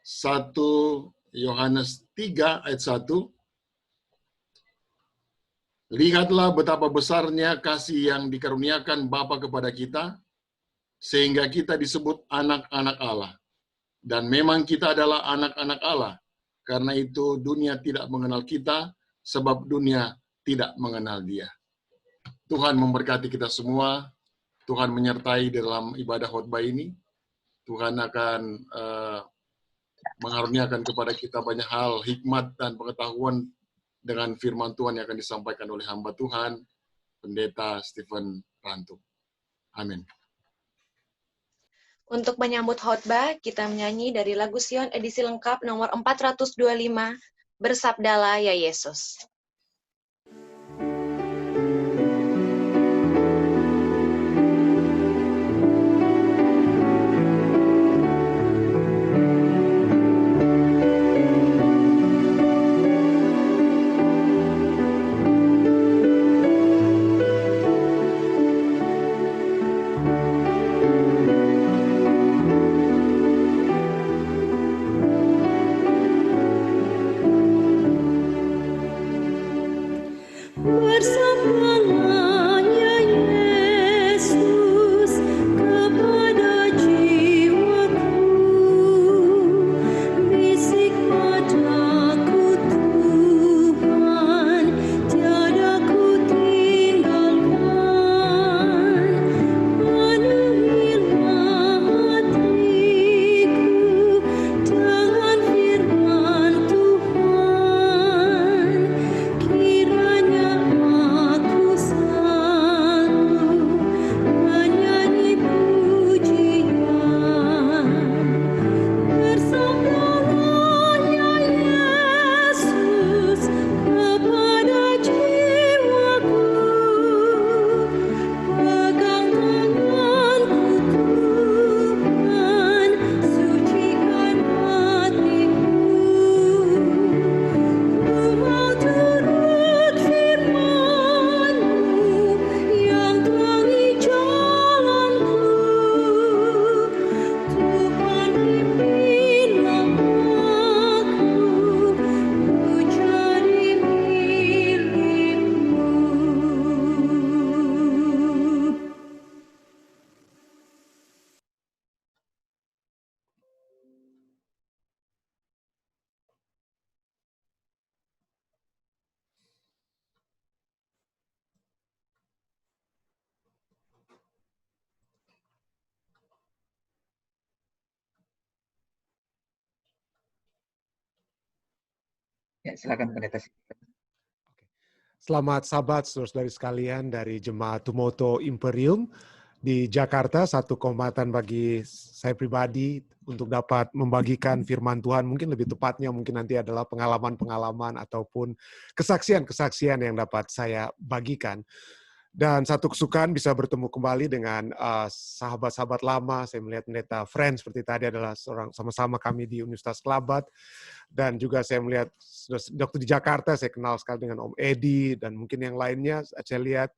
1 Yohanes 3 ayat 1. Lihatlah betapa besarnya kasih yang dikaruniakan Bapa kepada kita, sehingga kita disebut anak-anak Allah. Dan memang kita adalah anak-anak Allah. Karena itu dunia tidak mengenal kita, sebab dunia tidak mengenal Dia. Tuhan memberkati kita semua. Tuhan menyertai dalam ibadah khotbah ini. Tuhan akan mengaruniakan kepada kita banyak hal, hikmat dan pengetahuan dengan firman Tuhan yang akan disampaikan oleh hamba Tuhan, Pendeta Stephen Rantum. Amin. Untuk menyambut khotbah, kita menyanyi dari lagu Sion edisi lengkap nomor 425, Bersabdalah ya Yesus. Ya, silakan Pendeta. Selamat Sabat, saudara-saudari sekalian dari Jemaat Tumoto Imperium di Jakarta. Satu kehormatan bagi saya pribadi untuk dapat membagikan firman Tuhan. Mungkin lebih tepatnya mungkin nanti adalah pengalaman-pengalaman ataupun kesaksian-kesaksian yang dapat saya bagikan. Dan satu kesukaan bisa bertemu kembali dengan sahabat-sahabat lama. Saya melihat Pendeta Friend seperti tadi adalah seorang sama-sama kami di Universitas Kelabat. Dan juga saya melihat dokter di Jakarta, saya kenal sekali dengan Om Edi, dan mungkin yang lainnya. Saya lihat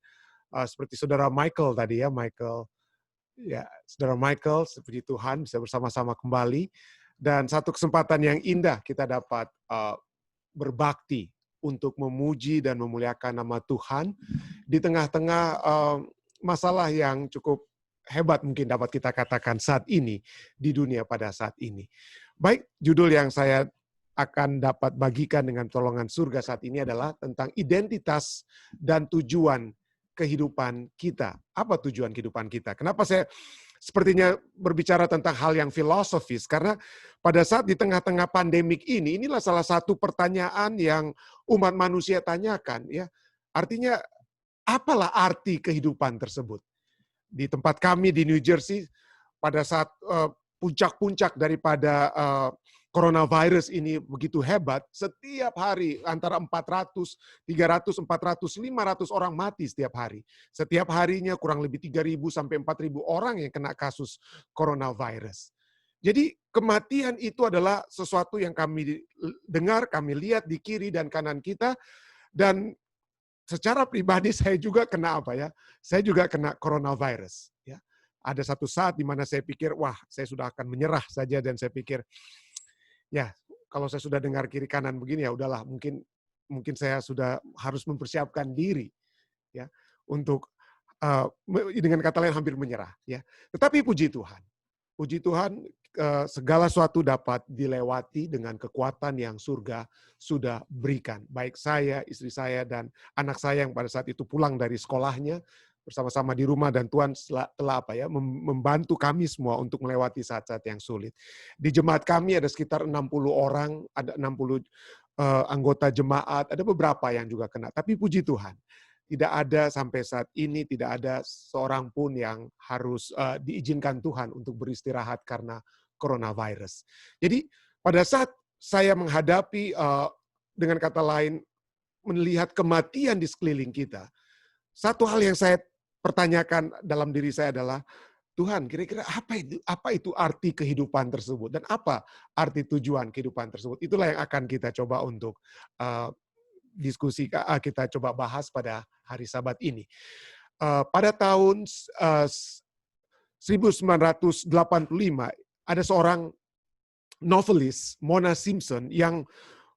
seperti saudara Michael tadi ya, saudara Michael, puji Tuhan bisa bersama-sama kembali. Dan satu kesempatan yang indah kita dapat berbakti untuk memuji dan memuliakan nama Tuhan di tengah-tengah masalah yang cukup hebat mungkin dapat kita katakan saat ini di dunia pada saat ini. Baik, judul yang saya akan dapat bagikan dengan pertolongan surga saat ini adalah tentang identitas dan tujuan kehidupan kita. Apa tujuan kehidupan kita? Kenapa saya sepertinya berbicara tentang hal yang filosofis? Karena pada saat di tengah-tengah pandemik ini, inilah salah satu pertanyaan yang umat manusia tanyakan. Ya, artinya, apalah arti kehidupan tersebut? Di tempat kami di New Jersey, pada saat puncak-puncak daripada coronavirus ini begitu hebat, setiap hari antara 400, 300, 400, 500 orang mati setiap hari. Setiap harinya kurang lebih 3.000 sampai 4.000 orang yang kena kasus coronavirus. Jadi kematian itu adalah sesuatu yang kami dengar, kami lihat di kiri dan kanan kita, dan secara pribadi saya juga kena Saya juga kena coronavirus. Ya. Ada satu saat di mana saya pikir, wah, saya sudah akan menyerah saja, dan saya pikir, ya kalau saya sudah dengar kiri kanan begini ya udahlah, mungkin saya sudah harus mempersiapkan diri ya untuk dengan kata lain hampir menyerah ya. Tetapi puji Tuhan segala sesuatu dapat dilewati dengan kekuatan yang surga sudah berikan. Baik saya, istri saya, dan anak saya yang pada saat itu pulang dari sekolahnya bersama-sama di rumah, dan Tuhan telah membantu kami semua untuk melewati saat-saat yang sulit. Di jemaat kami ada sekitar 60 orang, ada 60 anggota jemaat, ada beberapa yang juga kena. Tapi puji Tuhan, tidak ada sampai saat ini, tidak ada seorang pun yang harus diizinkan Tuhan untuk beristirahat karena coronavirus. Jadi pada saat saya menghadapi, dengan kata lain, melihat kematian di sekeliling kita, satu hal yang saya pertanyakan dalam diri saya adalah, Tuhan, kira-kira apa itu arti kehidupan tersebut dan apa arti tujuan kehidupan tersebut? Itulah yang akan kita coba untuk diskusi, kita coba bahas pada hari Sabat ini. Pada tahun 1985 ada seorang novelis, Mona Simpson, yang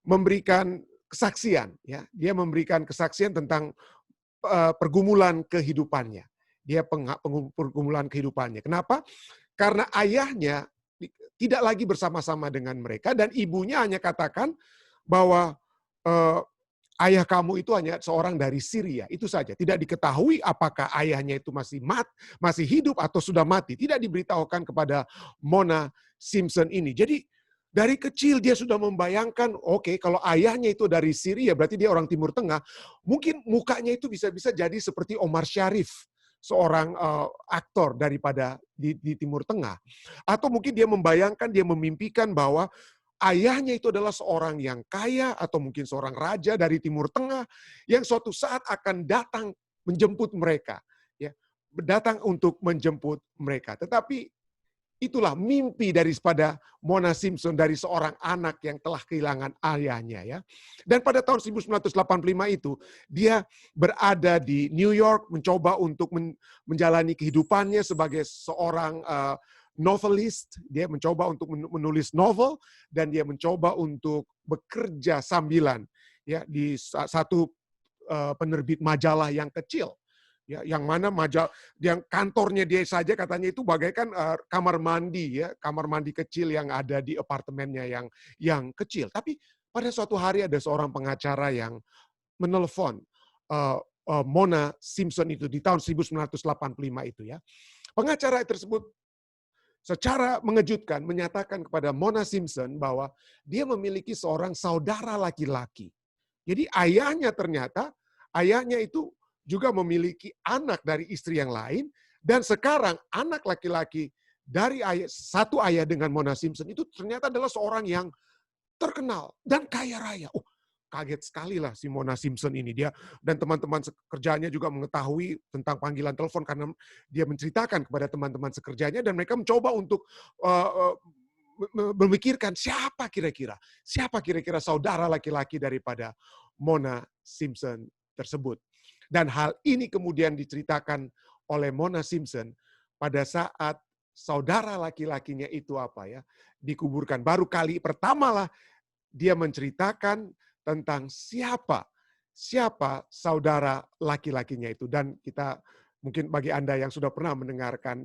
memberikan kesaksian. Ya, dia memberikan kesaksian tentang pergumulan kehidupannya. Dia pergumulan kehidupannya. Kenapa? Karena ayahnya tidak lagi bersama-sama dengan mereka dan ibunya hanya katakan bahwa ayah kamu itu hanya seorang dari Syria. Itu saja. Tidak diketahui apakah ayahnya itu masih hidup atau sudah mati. Tidak diberitahukan kepada Mona Simpson ini. Jadi dari kecil dia sudah membayangkan, oke, kalau ayahnya itu dari Syria, berarti dia orang Timur Tengah. Mungkin mukanya itu bisa jadi seperti Omar Sharif, seorang aktor daripada di Timur Tengah. Atau mungkin dia membayangkan, dia memimpikan bahwa ayahnya itu adalah seorang yang kaya atau mungkin seorang raja dari Timur Tengah yang suatu saat akan datang menjemput mereka, ya, datang untuk menjemput mereka. Tetapi itulah mimpi daripada Mona Simpson, dari seorang anak yang telah kehilangan ayahnya, ya. Dan pada tahun 1985 itu dia berada di New York mencoba untuk menjalani kehidupannya sebagai seorang novelist. Dia mencoba untuk menulis novel dan dia mencoba untuk bekerja sambilan, ya, di satu penerbit majalah yang kecil. Ya, yang mana yang kantornya dia saja katanya itu bagaikan kamar mandi, ya, kamar mandi kecil yang ada di apartemennya yang kecil. Tapi pada suatu hari ada seorang pengacara yang menelpon Mona Simpson itu di tahun 1985 itu, ya. Pengacara tersebut secara mengejutkan menyatakan kepada Mona Simpson bahwa dia memiliki seorang saudara laki-laki. Jadi ayahnya itu juga memiliki anak dari istri yang lain, dan sekarang anak laki-laki dari satu ayah dengan Mona Simpson itu ternyata adalah seorang yang terkenal dan kaya raya. Kaget sekali lah si Mona Simpson ini. Dia dan teman-teman sekerjanya juga mengetahui tentang panggilan telepon karena dia menceritakan kepada teman-teman sekerjanya, dan mereka mencoba untuk memikirkan siapa kira-kira saudara laki-laki daripada Mona Simpson tersebut. Dan hal ini kemudian diceritakan oleh Mona Simpson pada saat saudara laki-lakinya itu dikuburkan. Baru kali pertamalah dia menceritakan tentang siapa saudara laki-lakinya itu. Dan kita mungkin bagi Anda yang sudah pernah mendengarkan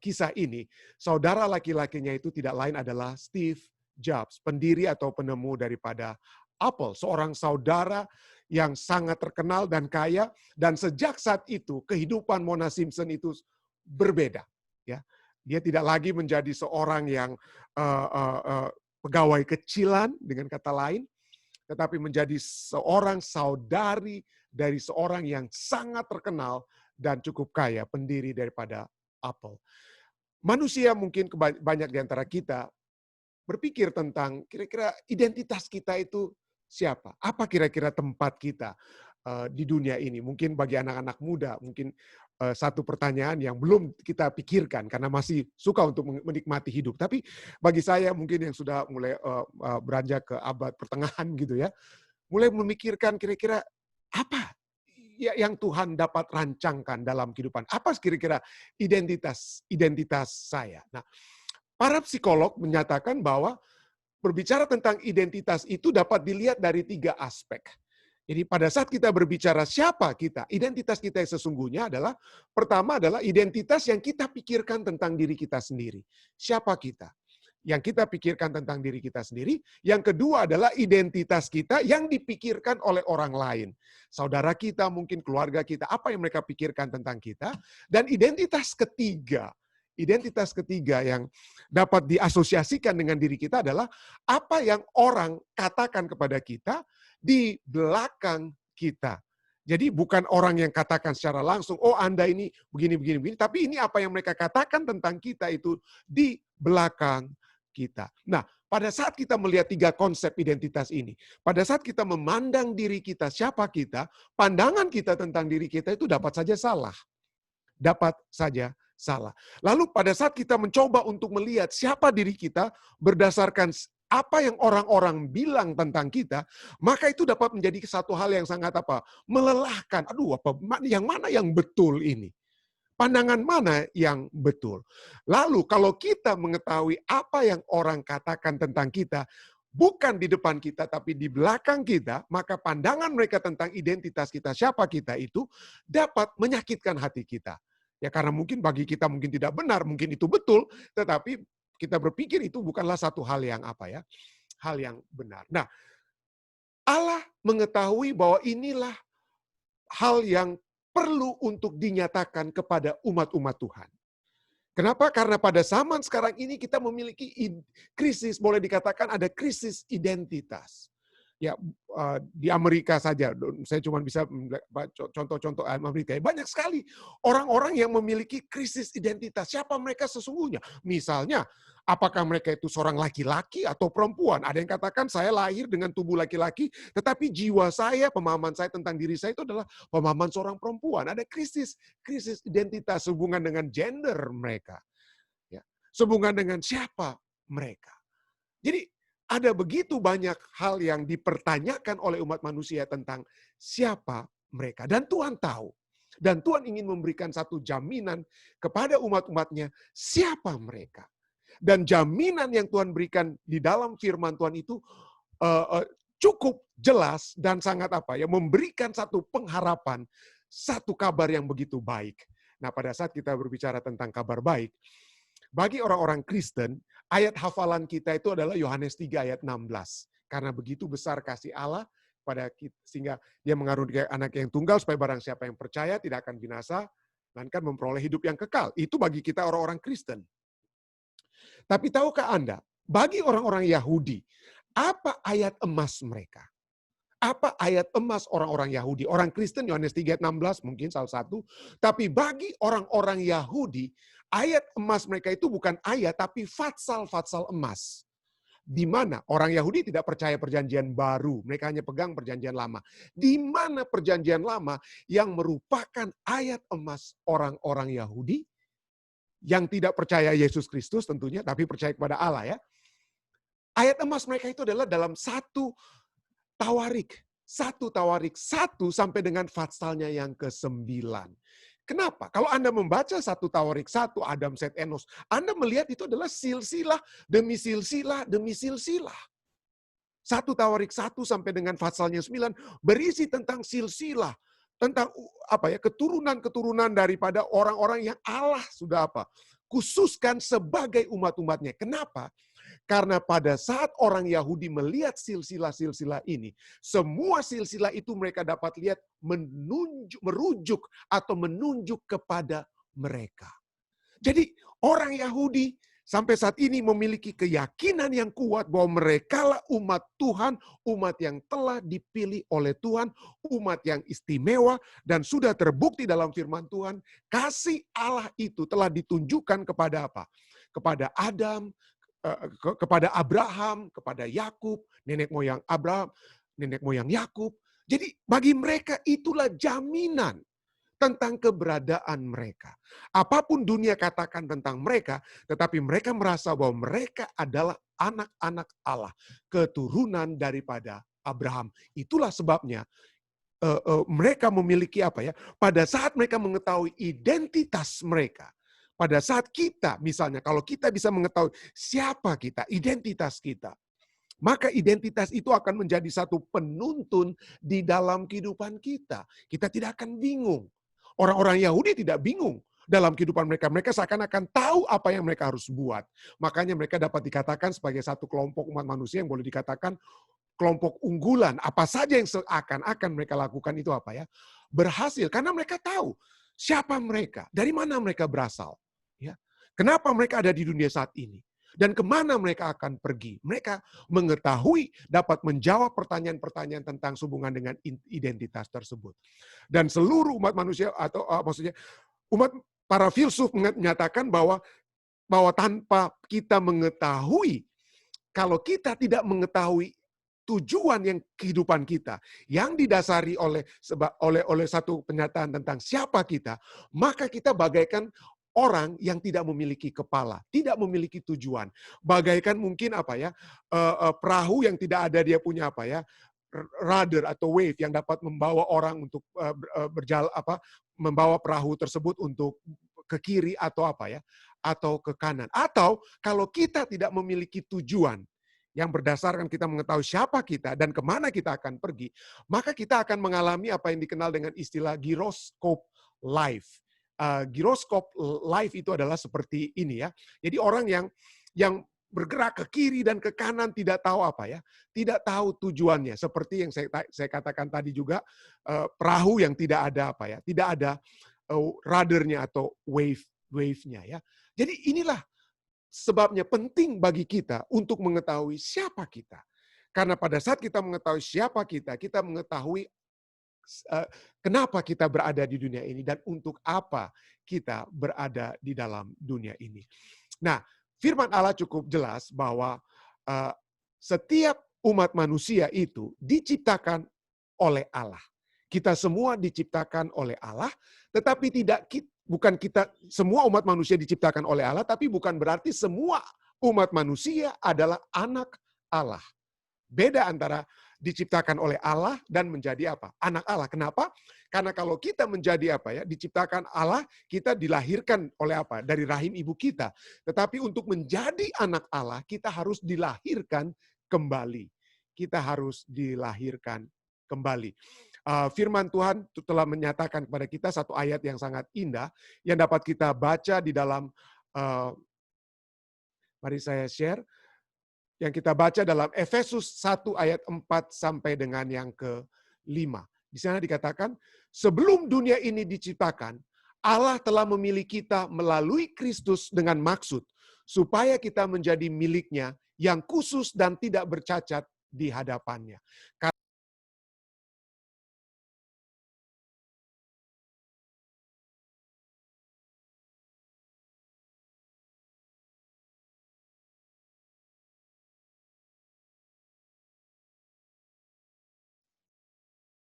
kisah ini, saudara laki-lakinya itu tidak lain adalah Steve Jobs, pendiri atau penemu daripada Apple, seorang saudara yang sangat terkenal dan kaya, dan sejak saat itu kehidupan Mona Simpson itu berbeda. Ya, dia tidak lagi menjadi seorang yang pegawai kecilan dengan kata lain, tetapi menjadi seorang saudari dari seorang yang sangat terkenal dan cukup kaya, pendiri daripada Apple. Manusia mungkin banyak di antara kita berpikir tentang kira-kira identitas kita itu siapa? Apa kira-kira tempat kita di dunia ini? Mungkin bagi anak-anak muda, mungkin satu pertanyaan yang belum kita pikirkan karena masih suka untuk menikmati hidup. Tapi bagi saya mungkin yang sudah mulai beranjak ke abad pertengahan gitu, ya, mulai memikirkan kira-kira apa yang Tuhan dapat rancangkan dalam kehidupan. Apa kira-kira identitas saya? Nah, para psikolog menyatakan bahwa berbicara tentang identitas itu dapat dilihat dari 3 aspek. Jadi pada saat kita berbicara siapa kita, identitas kita yang sesungguhnya adalah, pertama adalah identitas yang kita pikirkan tentang diri kita sendiri. Siapa kita? Yang kita pikirkan tentang diri kita sendiri. Yang kedua adalah identitas kita yang dipikirkan oleh orang lain. Saudara kita, mungkin keluarga kita, apa yang mereka pikirkan tentang kita. Dan identitas ketiga yang dapat diasosiasikan dengan diri kita adalah apa yang orang katakan kepada kita di belakang kita. Jadi bukan orang yang katakan secara langsung, oh Anda ini begini, tapi ini apa yang mereka katakan tentang kita itu di belakang kita. Nah, pada saat kita melihat 3 konsep identitas ini, pada saat kita memandang diri kita, siapa kita, pandangan kita tentang diri kita itu dapat saja salah. Dapat saja salah. Lalu pada saat kita mencoba untuk melihat siapa diri kita berdasarkan apa yang orang-orang bilang tentang kita, maka itu dapat menjadi satu hal yang sangat melelahkan. Aduh, yang mana yang betul ini? Pandangan mana yang betul? Lalu kalau kita mengetahui apa yang orang katakan tentang kita, bukan di depan kita tapi di belakang kita, maka pandangan mereka tentang identitas kita, siapa kita itu, dapat menyakitkan hati kita. Ya karena mungkin bagi kita mungkin tidak benar, mungkin itu betul, tetapi kita berpikir itu bukanlah satu hal yang hal yang benar. Nah, Allah mengetahui bahwa inilah hal yang perlu untuk dinyatakan kepada umat-umat Tuhan. Kenapa? Karena pada zaman sekarang ini kita memiliki krisis, boleh dikatakan ada krisis identitas. Ya, di Amerika saja, saya cuma bisa contoh-contoh Amerika. Banyak sekali orang-orang yang memiliki krisis identitas. Siapa mereka sesungguhnya? Misalnya, apakah mereka itu seorang laki-laki atau perempuan? Ada yang katakan saya lahir dengan tubuh laki-laki, tetapi jiwa saya, pemahaman saya tentang diri saya itu adalah pemahaman seorang perempuan. Ada krisis identitas hubungan dengan gender mereka. Ya, hubungan dengan siapa mereka. Jadi, ada begitu banyak hal yang dipertanyakan oleh umat manusia tentang siapa mereka. Dan Tuhan tahu. Dan Tuhan ingin memberikan satu jaminan kepada umat-umatnya siapa mereka. Dan jaminan yang Tuhan berikan di dalam firman Tuhan itu cukup jelas dan sangat memberikan satu pengharapan, satu kabar yang begitu baik. Nah, pada saat kita berbicara tentang kabar baik, bagi orang-orang Kristen, ayat hafalan kita itu adalah Yohanes 3 ayat 16. Karena begitu besar kasih Allah pada kita, sehingga dia mengaruniakan anak yang tunggal supaya barang siapa yang percaya tidak akan binasa, melainkan memperoleh hidup yang kekal. Itu bagi kita orang-orang Kristen. Tapi tahukah Anda, bagi orang-orang Yahudi, apa ayat emas mereka? Apa ayat emas orang-orang Yahudi? Orang Kristen, Yohanes 3 ayat 16 mungkin salah satu. Tapi bagi orang-orang Yahudi, ayat emas mereka itu bukan ayat, tapi fatsal-fatsal emas. Di mana orang Yahudi tidak percaya perjanjian baru. Mereka hanya pegang perjanjian lama. Di mana perjanjian lama yang merupakan ayat emas orang-orang Yahudi, yang tidak percaya Yesus Kristus tentunya, tapi percaya kepada Allah ya. Ayat emas mereka itu adalah dalam satu Tawarik 1 sampai dengan fatsalnya yang ke-9. Kenapa? Kalau Anda membaca 1 Tawarik 1, Adam, Set, Enos, Anda melihat itu adalah silsilah demi silsilah demi silsilah. 1 Tawarik 1 sampai dengan fatsalnya 9 berisi tentang silsilah, tentang keturunan-keturunan daripada orang-orang yang Allah sudah khususkan sebagai umat-umatnya. Kenapa? Karena pada saat orang Yahudi melihat silsilah-silsilah ini, semua silsilah itu mereka dapat lihat merujuk atau menunjuk kepada mereka. Jadi orang Yahudi sampai saat ini memiliki keyakinan yang kuat bahwa merekalah umat Tuhan, umat yang telah dipilih oleh Tuhan, umat yang istimewa, dan sudah terbukti dalam firman Tuhan, kasih Allah itu telah ditunjukkan kepada kepada Adam, kepada Abraham, kepada Yakub, nenek moyang Abraham, nenek moyang Yakub. Jadi bagi mereka itulah jaminan tentang keberadaan mereka. Apapun dunia katakan tentang mereka, tetapi mereka merasa bahwa mereka adalah anak-anak Allah, keturunan daripada Abraham. Itulah sebabnya mereka memiliki pada saat mereka mengetahui identitas mereka, pada saat kita, misalnya, kalau kita bisa mengetahui siapa kita, identitas kita, maka identitas itu akan menjadi satu penuntun di dalam kehidupan kita. Kita tidak akan bingung. Orang-orang Yahudi tidak bingung dalam kehidupan mereka. Mereka seakan-akan tahu apa yang mereka harus buat. Makanya mereka dapat dikatakan sebagai satu kelompok umat manusia yang boleh dikatakan kelompok unggulan. Apa saja yang seakan-akan mereka lakukan itu apa ya? Berhasil. Karena mereka tahu siapa mereka, dari mana mereka berasal. Ya. Kenapa mereka ada di dunia saat ini. Dan kemana mereka akan pergi. Mereka mengetahui, dapat menjawab pertanyaan-pertanyaan tentang hubungan dengan identitas tersebut. Dan seluruh umat manusia, atau maksudnya umat para filsuf menyatakan bahwa tanpa kita mengetahui, kalau kita tidak mengetahui tujuan yang kehidupan kita, yang didasari oleh satu pernyataan tentang siapa kita, maka kita bagaikan orang yang tidak memiliki kepala, tidak memiliki tujuan. Bagaikan mungkin apa ya, perahu yang tidak ada dia punya apa ya, rudder atau wave yang dapat membawa orang untuk berjalan membawa perahu tersebut untuk ke kiri atau apa ya, atau ke kanan. Atau kalau kita tidak memiliki tujuan yang berdasarkan kita mengetahui siapa kita dan kemana kita akan pergi, maka kita akan mengalami apa yang dikenal dengan istilah gyroscope life. Gyroscope life itu adalah seperti ini ya. Jadi orang yang bergerak ke kiri dan ke kanan tidak tahu apa ya, tidak tahu tujuannya. Seperti yang saya katakan tadi juga, perahu yang tidak ada apa ya, tidak ada ruddernya atau wave-nya ya. Jadi inilah sebabnya penting bagi kita untuk mengetahui siapa kita. Karena pada saat kita mengetahui siapa kita mengetahui kenapa kita berada di dunia ini dan untuk apa kita berada di dalam dunia ini. Nah, firman Allah cukup jelas bahwa setiap umat manusia itu diciptakan oleh Allah. Kita semua diciptakan oleh Allah, tetapi bukan kita semua umat manusia diciptakan oleh Allah, tapi bukan berarti semua umat manusia adalah anak Allah. Beda antara diciptakan oleh Allah dan menjadi apa? Anak Allah. Kenapa? Karena kalau kita menjadi apa ya? Diciptakan Allah, kita dilahirkan oleh apa? Dari rahim ibu kita. Tetapi untuk menjadi anak Allah, kita harus dilahirkan kembali. Kita harus dilahirkan kembali. Firman Tuhan telah menyatakan kepada kita satu ayat yang sangat indah yang dapat kita baca di dalam, mari saya share, yang kita baca dalam Efesus 1 ayat 4 sampai dengan yang ke-5. Di sana dikatakan, sebelum dunia ini diciptakan, Allah telah memilih kita melalui Kristus dengan maksud, supaya kita menjadi miliknya yang khusus dan tidak bercacat di hadapannya.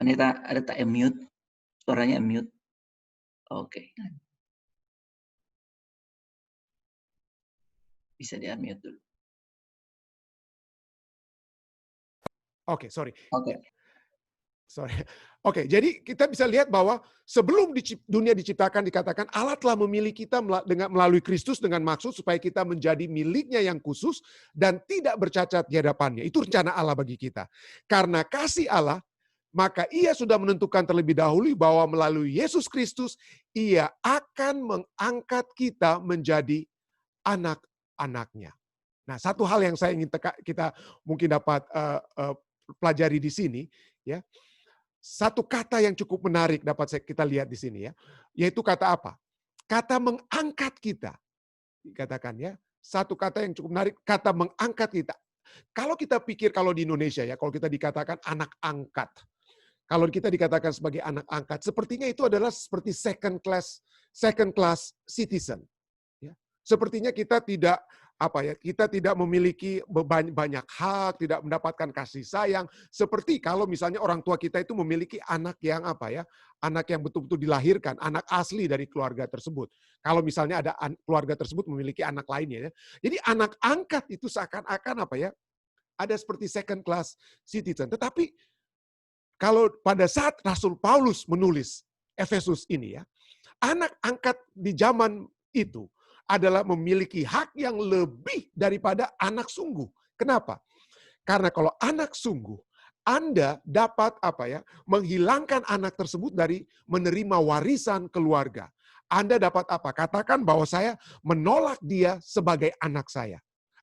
Pendeta, ada tak mute? Suaranya mute. Oke. Bisa di-unmute dulu. Oke, sorry. Oke. Oke, jadi kita bisa lihat bahwa sebelum dunia diciptakan dikatakan Allah telah memilih kita melalui Kristus dengan maksud supaya kita menjadi miliknya yang khusus dan tidak bercacat di hadapannya. Itu rencana Allah bagi kita. Karena kasih Allah, maka Ia sudah menentukan terlebih dahulu bahwa melalui Yesus Kristus Ia akan mengangkat kita menjadi anak-anaknya. Nah, satu hal yang saya ingin kita mungkin dapat pelajari di sini, ya. Satu kata yang cukup menarik dapat kita lihat di sini ya, yaitu kata apa? Kata mengangkat kita. Dikatakan ya, satu kata yang cukup menarik, kata mengangkat kita. Kalau kita pikir kalau di Indonesia ya, kalau kita dikatakan anak angkat. Kalau kita dikatakan sebagai anak angkat, sepertinya itu adalah seperti second class citizen. Ya. Sepertinya kita tidak kita tidak memiliki banyak hak, tidak mendapatkan kasih sayang. Seperti kalau misalnya orang tua kita itu memiliki anak yang anak yang betul-betul dilahirkan, anak asli dari keluarga tersebut. Kalau misalnya ada keluarga tersebut memiliki anak lainnya, ya. Jadi anak angkat itu seakan-akan ada seperti second class citizen. Tetapi kalau pada saat Rasul Paulus menulis Efesus ini ya, anak angkat di zaman itu adalah memiliki hak yang lebih daripada anak sungguh. Kenapa? Karena kalau anak sungguh, Anda dapat menghilangkan anak tersebut dari menerima warisan keluarga. Anda dapat apa? Katakan bahwa saya menolak dia sebagai anak saya.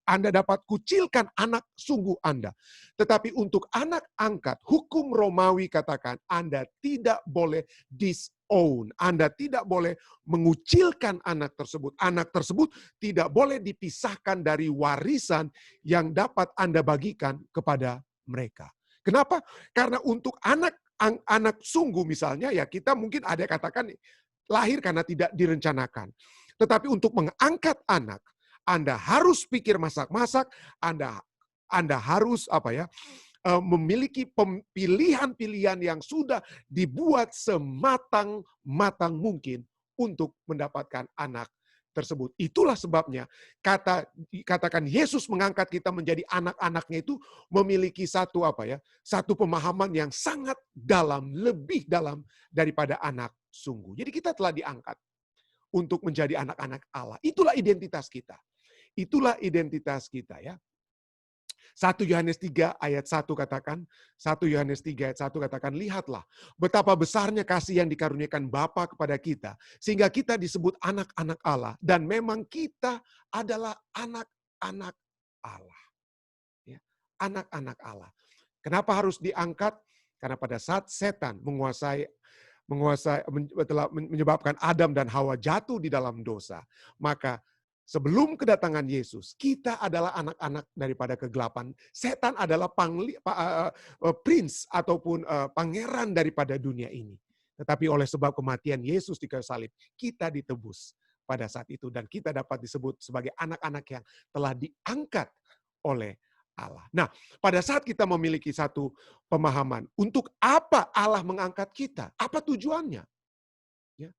Anda dapat kucilkan anak sungguh Anda. Tetapi untuk anak angkat, hukum Romawi katakan Anda tidak boleh disown. Anda tidak boleh mengucilkan anak tersebut. Anak tersebut tidak boleh dipisahkan dari warisan yang dapat Anda bagikan kepada mereka. Kenapa? Karena untuk anak sungguh misalnya, ya kita mungkin ada katakan lahir karena tidak direncanakan. Tetapi untuk mengangkat anak, Anda harus pikir masak-masak, Anda harus memiliki pilihan-pilihan yang sudah dibuat sematang-matang mungkin untuk mendapatkan anak tersebut. Itulah sebabnya katakan Yesus mengangkat kita menjadi anak-anaknya itu memiliki satu pemahaman yang sangat dalam, lebih dalam daripada anak sungguh. Jadi kita telah diangkat untuk menjadi anak-anak Allah. Itulah identitas kita. Itulah identitas kita ya. 1 Yohanes 3 ayat 1 katakan, 1 Yohanes 3 ayat 1 katakan, lihatlah betapa besarnya kasih yang dikaruniakan Bapa kepada kita, sehingga kita disebut anak-anak Allah, dan memang kita adalah anak-anak Allah. Ya, anak-anak Allah. Kenapa harus diangkat? Karena pada saat setan telah menyebabkan Adam dan Hawa jatuh di dalam dosa, maka sebelum kedatangan Yesus, kita adalah anak-anak daripada kegelapan. Setan adalah prince ataupun pangeran daripada dunia ini. Tetapi oleh sebab kematian Yesus di kayu salib, kita ditebus pada saat itu. Dan kita dapat disebut sebagai anak-anak yang telah diangkat oleh Allah. Nah, pada saat kita memiliki satu pemahaman, untuk apa Allah mengangkat kita? Apa tujuannya? Ya.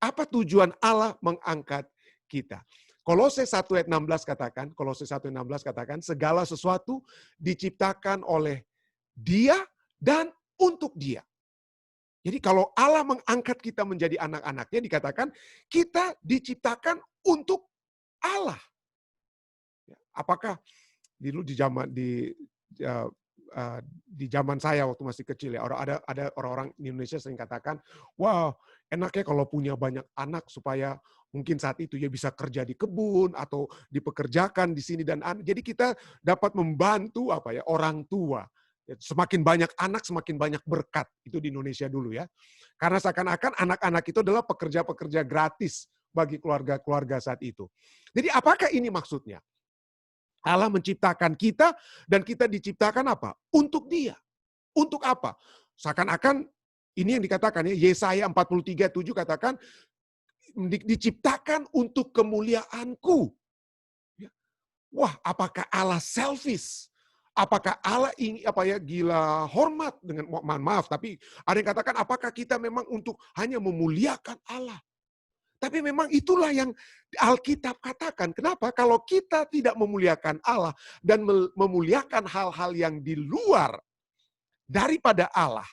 Apa tujuan Allah mengangkat kita? Kolose 1 ayat 16 katakan, segala sesuatu diciptakan oleh Dia dan untuk Dia. Jadi kalau Allah mengangkat kita menjadi anak-anaknya, dikatakan kita diciptakan untuk Allah. Apakah dulu di zaman saya waktu masih kecil ya, ada orang-orang di Indonesia sering katakan, wah enaknya kalau punya banyak anak supaya mungkin saat itu ya bisa kerja di kebun atau dipekerjakan di sini dan jadi kita dapat membantu orang tua. Semakin banyak anak semakin banyak berkat. Itu di Indonesia dulu ya. Karena seakan-akan anak-anak itu adalah pekerja-pekerja gratis bagi keluarga-keluarga saat itu. Jadi apakah ini maksudnya? Allah menciptakan kita dan kita diciptakan apa? Untuk Dia. Untuk apa? Seakan-akan ini yang dikatakan ya, Yesaya 43:7 katakan diciptakan untuk kemuliaanku. Wah, apakah Allah selfish? Apakah Allah ingin gila hormat dengan maaf, tapi ada yang katakan apakah kita memang untuk hanya memuliakan Allah? Tapi memang itulah yang Alkitab katakan. Kenapa? Kalau kita tidak memuliakan Allah dan memuliakan hal-hal yang di luar daripada Allah,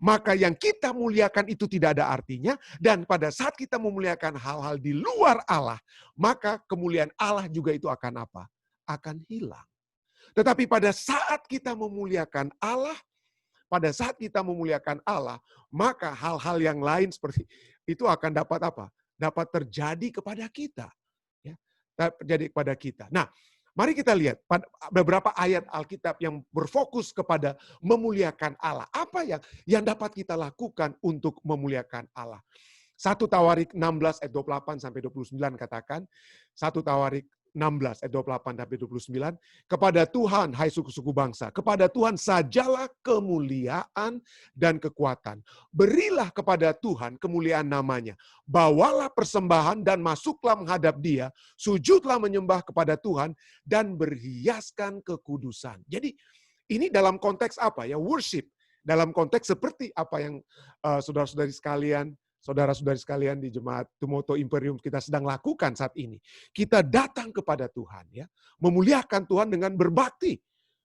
maka yang kita muliakan itu tidak ada artinya. Dan pada saat kita memuliakan hal-hal di luar Allah, maka kemuliaan Allah juga itu akan apa? Akan hilang. Tetapi pada saat kita memuliakan Allah, maka hal-hal yang lain seperti itu akan dapat apa? Dapat terjadi kepada kita. Ya, terjadi kepada kita. Nah, mari kita lihat beberapa ayat Alkitab yang berfokus kepada memuliakan Allah. Apa yang dapat kita lakukan untuk memuliakan Allah? 1 Tawarik 16 ayat 28 sampai 29 katakan, 1 Tawarik 16 ayat 28 sampai 29, kepada Tuhan hai suku-suku bangsa, kepada Tuhan sajalah kemuliaan dan kekuatan. Berilah kepada Tuhan kemuliaan namanya. Bawalah persembahan dan masuklah menghadap Dia, sujudlah menyembah kepada Tuhan dan berhiaskan kekudusan. Jadi ini dalam konteks apa ya? Worship. Dalam konteks seperti apa yang saudara-saudari sekalian di Jemaat Tumoto Imperium kita sedang lakukan saat ini. Kita datang kepada Tuhan ya, memuliakan Tuhan dengan berbakti.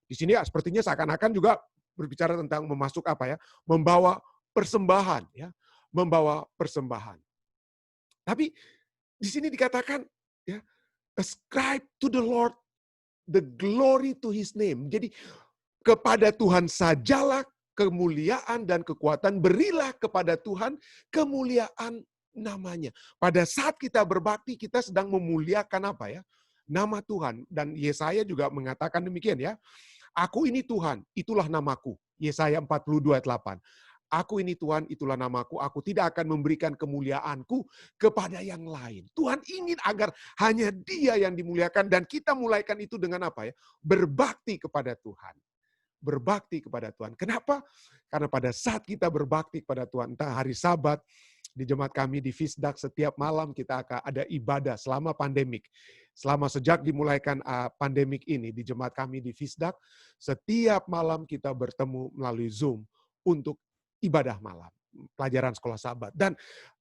Di sini ya, sepertinya seakan-akan juga berbicara tentang memasuk membawa persembahan ya, membawa persembahan. Tapi di sini dikatakan ya, ascribe to the Lord the glory to His name. Jadi Kepada Tuhan sajalah kemuliaan dan kekuatan, berilah kepada Tuhan kemuliaan namanya. Pada saat kita berbakti, kita sedang memuliakan apa ya? Nama Tuhan. Dan Yesaya juga mengatakan demikian ya. Aku ini Tuhan, itulah namaku. Yesaya 42 ayat 8. Aku ini Tuhan, itulah namaku. Aku tidak akan memberikan kemuliaanku kepada yang lain. Tuhan ingin agar hanya Dia yang dimuliakan. Dan kita mulaikan itu dengan apa ya? Berbakti kepada Tuhan. Berbakti kepada Tuhan. Kenapa? Karena pada saat kita berbakti kepada Tuhan, entah hari Sabat, di jemaat kami di Fisdak, setiap malam kita akan ada ibadah selama pandemik. Selama sejak dimulaikan pandemik ini, di jemaat kami di Fisdak, setiap malam kita bertemu melalui Zoom untuk ibadah malam, pelajaran sekolah Sabat. Dan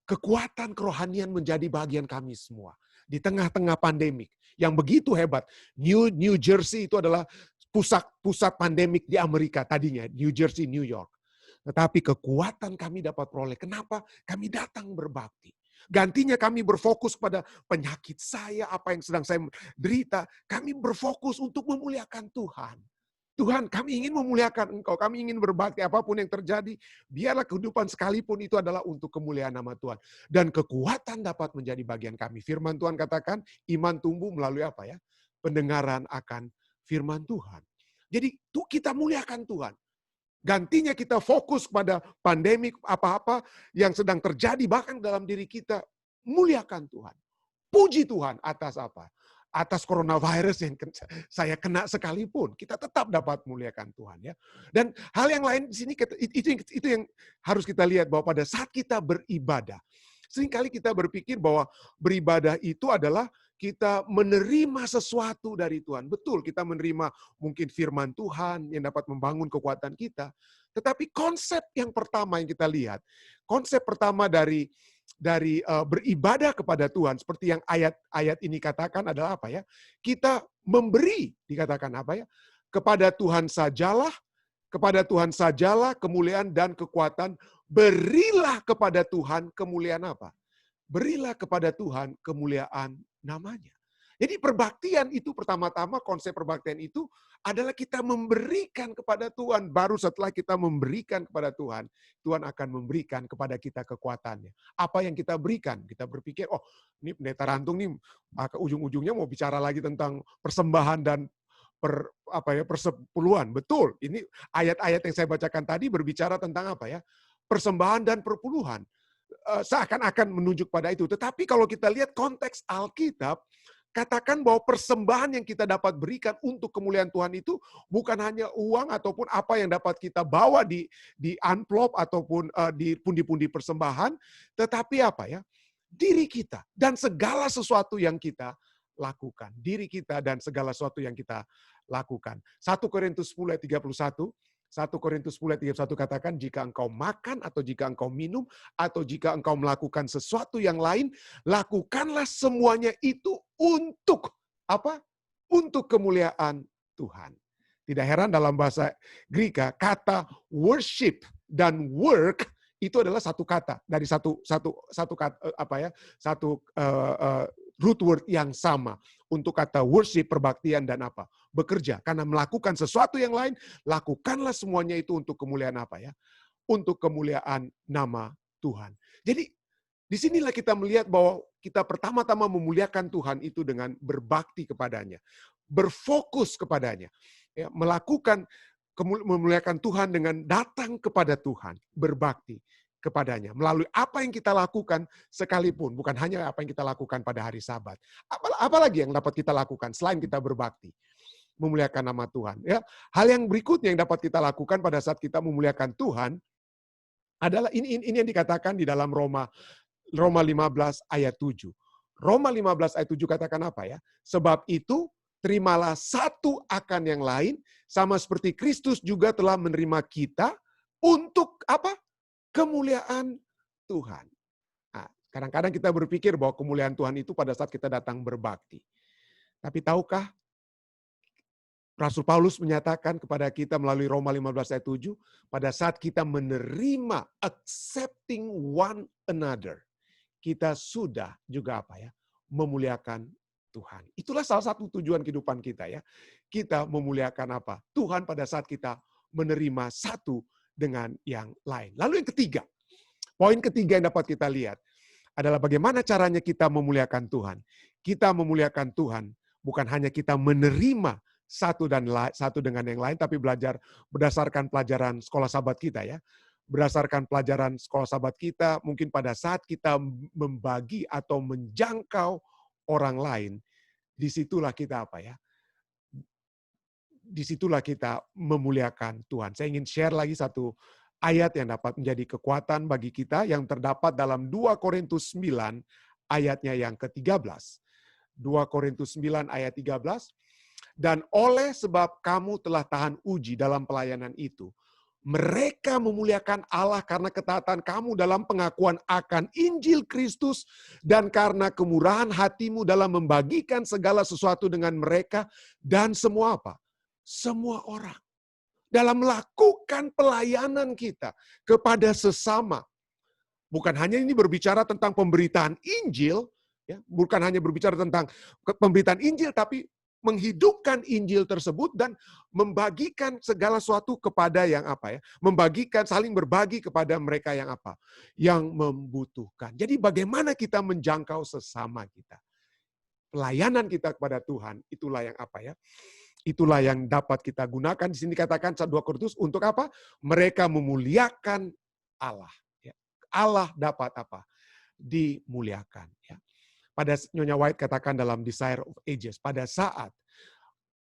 kekuatan kerohanian menjadi bagian kami semua. Di tengah-tengah pandemik, yang begitu hebat. New Jersey itu adalah pusat pandemik di Amerika tadinya, New Jersey, New York. Tetapi kekuatan kami dapat peroleh. Kenapa? Kami datang berbakti. Gantinya kami berfokus pada penyakit saya, apa yang sedang saya derita. Kami berfokus untuk memuliakan Tuhan. Tuhan, kami ingin memuliakan Engkau, kami ingin berbakti apapun yang terjadi. Biarlah kehidupan sekalipun itu adalah untuk kemuliaan nama Tuhan. Dan kekuatan dapat menjadi bagian kami. Firman Tuhan katakan, iman tumbuh melalui apa ya? Pendengaran akan firman Tuhan. Jadi kita muliakan Tuhan. Gantinya kita fokus pada pandemik apa-apa yang sedang terjadi bahkan dalam diri kita. Muliakan Tuhan. Puji Tuhan atas apa? Atas coronavirus yang saya kena sekalipun. Kita tetap dapat muliakan Tuhan ya. Dan hal yang lain di sini itu yang harus kita lihat bahwa pada saat kita beribadah, seringkali kita berpikir bahwa beribadah itu adalah kita menerima sesuatu dari Tuhan. Betul, kita menerima mungkin firman Tuhan yang dapat membangun kekuatan kita. Tetapi konsep yang pertama yang kita lihat, konsep pertama dari beribadah kepada Tuhan, seperti yang ayat ini katakan adalah apa ya? Kita memberi, dikatakan apa ya? Kepada Tuhan sajalah kemuliaan dan kekuatan. Berilah kepada Tuhan kemuliaan apa? Berilah kepada Tuhan kemuliaan namanya. Jadi perbaktian itu pertama-tama, konsep perbaktian itu adalah kita memberikan kepada Tuhan. Baru setelah kita memberikan kepada Tuhan, Tuhan akan memberikan kepada kita kekuatannya. Apa yang kita berikan? Kita berpikir, oh ini pendeta Rantung nih, ke ujung-ujungnya mau bicara lagi tentang persembahan dan persepuluhan. Betul, ini ayat-ayat yang saya bacakan tadi berbicara tentang apa ya? Persembahan dan perpuluhan. Seakan-akan menunjuk pada itu. Tetapi kalau kita lihat konteks Alkitab, katakan bahwa persembahan yang kita dapat berikan untuk kemuliaan Tuhan itu bukan hanya uang ataupun apa yang dapat kita bawa di amplop ataupun di pundi-pundi persembahan, tetapi apa ya? Diri kita dan segala sesuatu yang kita lakukan. Diri kita dan segala sesuatu yang kita lakukan. 1 Korintus 10 ayat 31. 1 Korintus 10 ayat 31 katakan, jika engkau makan atau jika engkau minum atau jika engkau melakukan sesuatu yang lain, lakukanlah semuanya itu untuk apa? Untuk kemuliaan Tuhan. Tidak heran dalam bahasa Greka kata worship dan work itu adalah satu kata dari satu root word yang sama. Untuk kata worship, perbaktian, dan apa? Bekerja. Karena melakukan sesuatu yang lain, lakukanlah semuanya itu untuk kemuliaan apa ya? Untuk kemuliaan nama Tuhan. Jadi, disinilah kita melihat bahwa kita pertama-tama memuliakan Tuhan itu dengan berbakti kepadanya. Berfokus kepadanya. Ya, memuliakan Tuhan dengan datang kepada Tuhan. Berbakti kepadanya. Melalui apa yang kita lakukan sekalipun. Bukan hanya apa yang kita lakukan pada hari Sabat. Apalagi yang dapat kita lakukan selain kita berbakti. Memuliakan nama Tuhan. Ya, hal yang berikutnya yang dapat kita lakukan pada saat kita memuliakan Tuhan adalah ini yang dikatakan di dalam Roma 15 ayat 7. Roma 15 ayat 7 katakan apa ya? Sebab itu terimalah satu akan yang lain, sama seperti Kristus juga telah menerima kita untuk apa? Kemuliaan Tuhan. Nah, kadang-kadang kita berpikir bahwa kemuliaan Tuhan itu pada saat kita datang berbakti. Tapi tahukah Rasul Paulus menyatakan kepada kita melalui Roma 15 ayat 7, pada saat kita menerima, accepting one another, kita sudah juga apa ya? Memuliakan Tuhan. Itulah salah satu tujuan kehidupan kita ya. Kita memuliakan apa? Tuhan pada saat kita menerima satu dengan yang lain. Lalu yang ketiga, poin ketiga yang dapat kita lihat adalah bagaimana caranya kita memuliakan Tuhan. Kita memuliakan Tuhan bukan hanya kita menerima satu dengan yang lain, tapi belajar berdasarkan pelajaran sekolah sahabat kita ya. Berdasarkan pelajaran sekolah sahabat kita, mungkin pada saat kita membagi atau menjangkau orang lain, disitulah kita apa ya? Disitulah kita memuliakan Tuhan. Saya ingin share lagi satu ayat yang dapat menjadi kekuatan bagi kita yang terdapat dalam 2 Korintus 9 ayatnya yang ke-13. 2 Korintus 9 ayat 13. Dan oleh sebab kamu telah tahan uji dalam pelayanan itu, mereka memuliakan Allah karena ketaatan kamu dalam pengakuan akan Injil Kristus dan karena kemurahan hatimu dalam membagikan segala sesuatu dengan mereka dan semua apa? Semua orang. Dalam melakukan pelayanan kita kepada sesama. Bukan hanya ini berbicara tentang pemberitaan Injil, ya, bukan hanya berbicara tentang pemberitaan Injil, tapi menghidupkan Injil tersebut dan membagikan segala sesuatu kepada yang apa ya, membagikan, saling berbagi kepada mereka yang apa, yang membutuhkan. Jadi bagaimana kita menjangkau sesama kita? Pelayanan kita kepada Tuhan, itulah yang apa ya? Itulah yang dapat kita gunakan. Di sini dikatakan 2 Korintus untuk apa? Mereka memuliakan Allah. Ya. Allah dapat apa? Dimuliakan. Ya. Pada Nyonya White katakan dalam Desire of Ages, pada saat